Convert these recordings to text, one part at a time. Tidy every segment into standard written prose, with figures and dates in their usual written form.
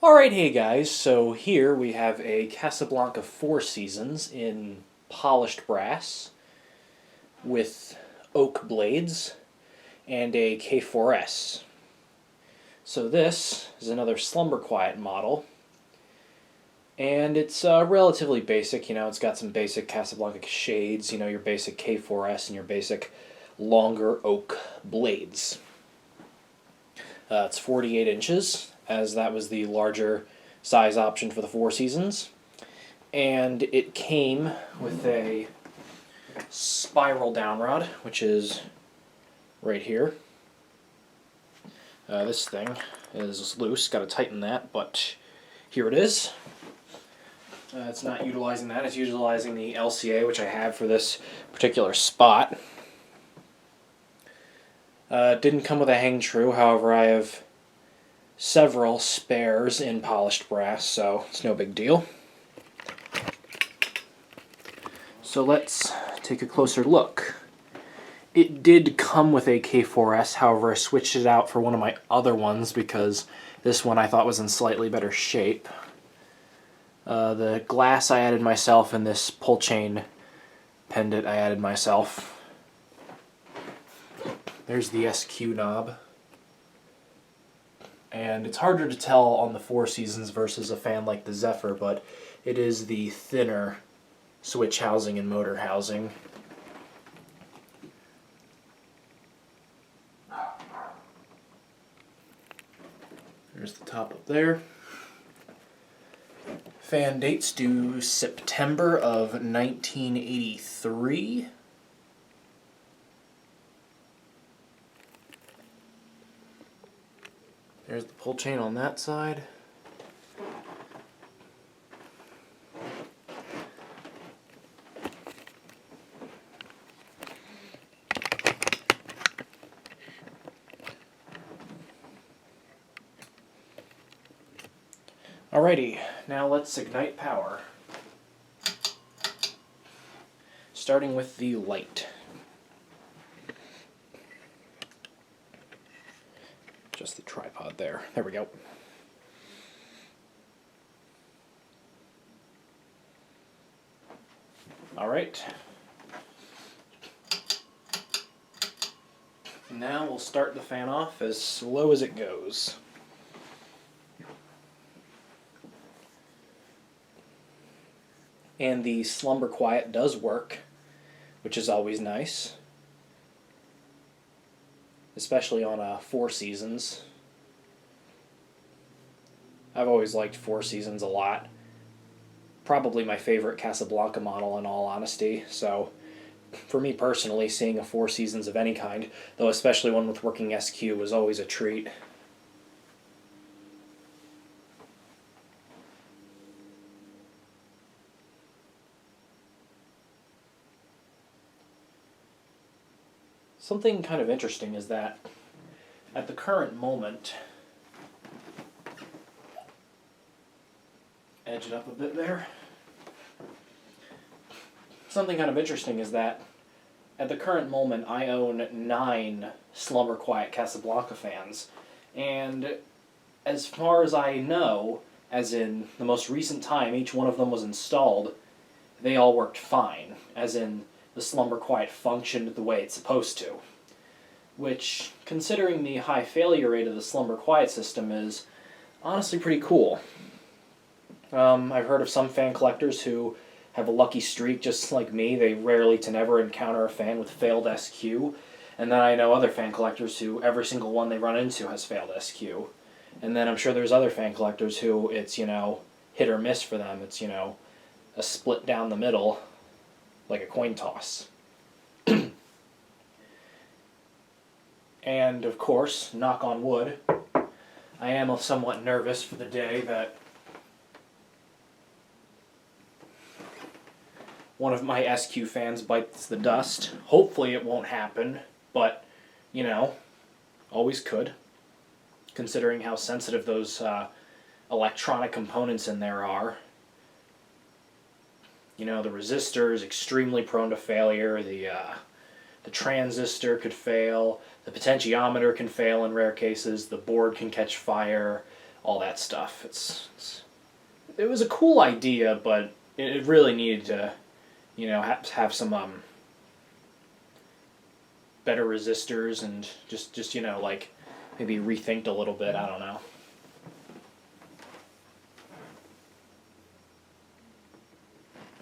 Alright, hey guys, so here we have a Casablanca Four Seasons in polished brass with oak blades and a K4S. So this is another Slumber Quiet model, and it's relatively basic. It's got some basic Casablanca shades, your basic K4S and your basic longer oak blades. It's 48 inches, as that was the larger size option for the Four Seasons. And it came with a spiral downrod, which is right here. This thing is loose, got to tighten that, but here it is. It's not utilizing that, it's utilizing the LCA, which I have for this particular spot. Didn't come with a hang true, however I have several spares in polished brass, so it's no big deal. So let's take a closer look. It did come with a K4S, however I switched it out for one of my other ones because this one I thought was in slightly better shape. The glass I added myself and this pull chain pendant I added myself. There's the SQ knob. And it's harder to tell on the Four Seasons versus a fan like the Zephyr, but it is the thinner switch housing and motor housing. There's the top up there. Fan dates due September of 1983. There's the pull chain on that side. Alrighty, now let's ignite power. Starting with the light. Just the tripod there. There we go. Alright. Now we'll start the fan off as slow as it goes. And the Slumber Quiet does work, which is always nice. Especially on Four Seasons. I've always liked Four Seasons a lot. Probably my favorite Casablanca model in all honesty, so for me personally, seeing a Four Seasons of any kind, though especially one with working SQ, was always a treat. Something kind of interesting is that at the current moment, edge it up a bit there. Something kind of interesting is that at the current moment I own 9 Slumber Quiet Casablanca fans, and as far as I know, as in the most recent time each one of them was installed, they all worked fine, as in the Slumber Quiet functioned the way it's supposed to. Which, considering the high failure rate of the Slumber Quiet system, is honestly pretty cool. I've heard of some fan collectors who have a lucky streak just like me. They rarely to never encounter a fan with failed SQ. And then I know other fan collectors who every single one they run into has failed SQ. And then I'm sure there's other fan collectors who it's, hit or miss for them. It's, a split down the middle, like a coin toss. And, of course, knock on wood, I am somewhat nervous for the day that one of my SQ fans bites the dust. Hopefully it won't happen, but, always could, considering how sensitive those electronic components in there are. The resistor is extremely prone to failure, the transistor could fail, the potentiometer can fail in rare cases, the board can catch fire, all that stuff. It was a cool idea, but it really needed to, you know, have some better resistors and just you know, like maybe rethinked a little bit. I don't know.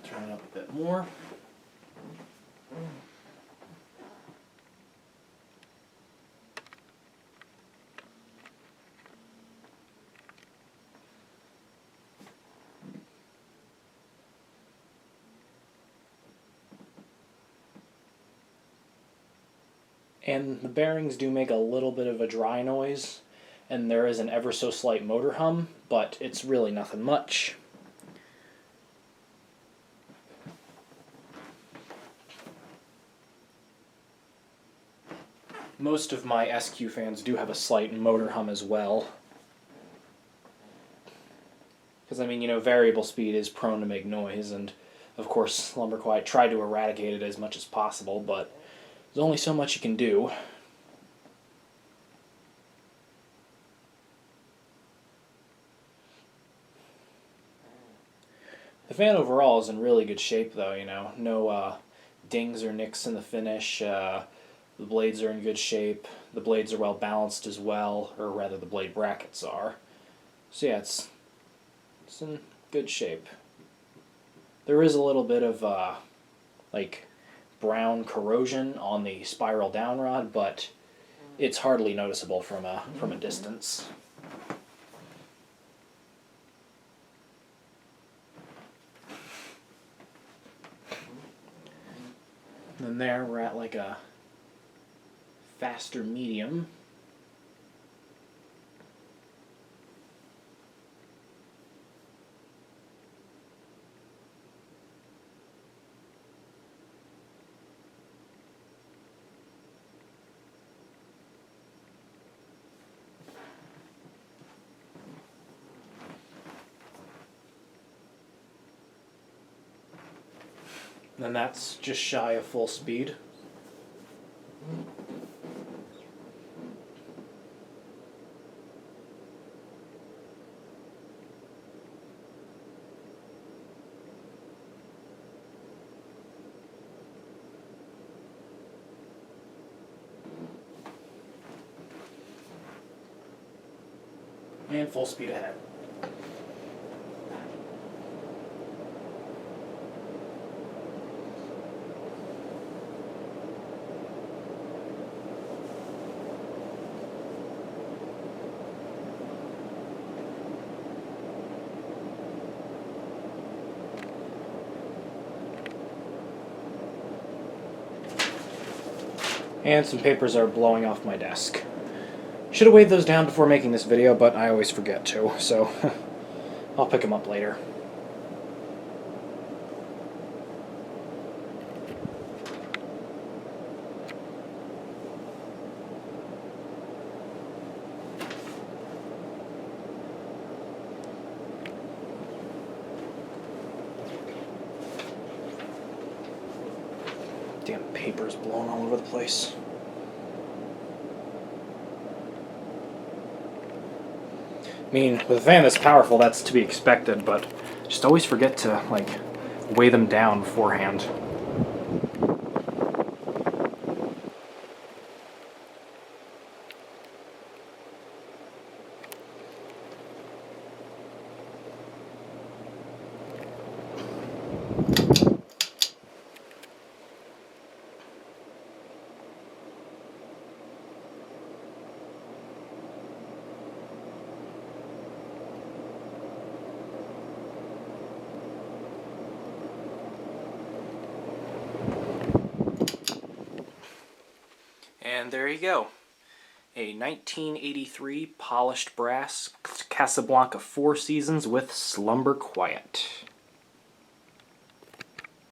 Turn it up a bit more. And the bearings do make a little bit of a dry noise, and there is an ever so slight motor hum, but it's really nothing much. Most of my SQ fans do have a slight motor hum as well. Because, I mean, you know, variable speed is prone to make noise, and of course Slumber Quiet tried to eradicate it as much as possible, but there's only so much you can do. The fan overall is in really good shape, though, you know. No dings or nicks in the finish. The blades are in good shape. The blades are well balanced as well, or rather the blade brackets are. So yeah, it's in good shape. There is a little bit of like brown corrosion on the spiral downrod, but it's hardly noticeable from a distance. And then there we're at like a faster medium. And that's just shy of full speed. And full speed ahead. And some papers are blowing off my desk. Should have weighed those down before making this video, but I always forget to, so I'll pick them up later. Damn paper's blown all over the place. I mean, with a fan that's powerful, that's to be expected, but just always forget to, like, weigh them down beforehand. And there you go. A 1983 polished brass Casablanca Four Seasons with Slumber Quiet.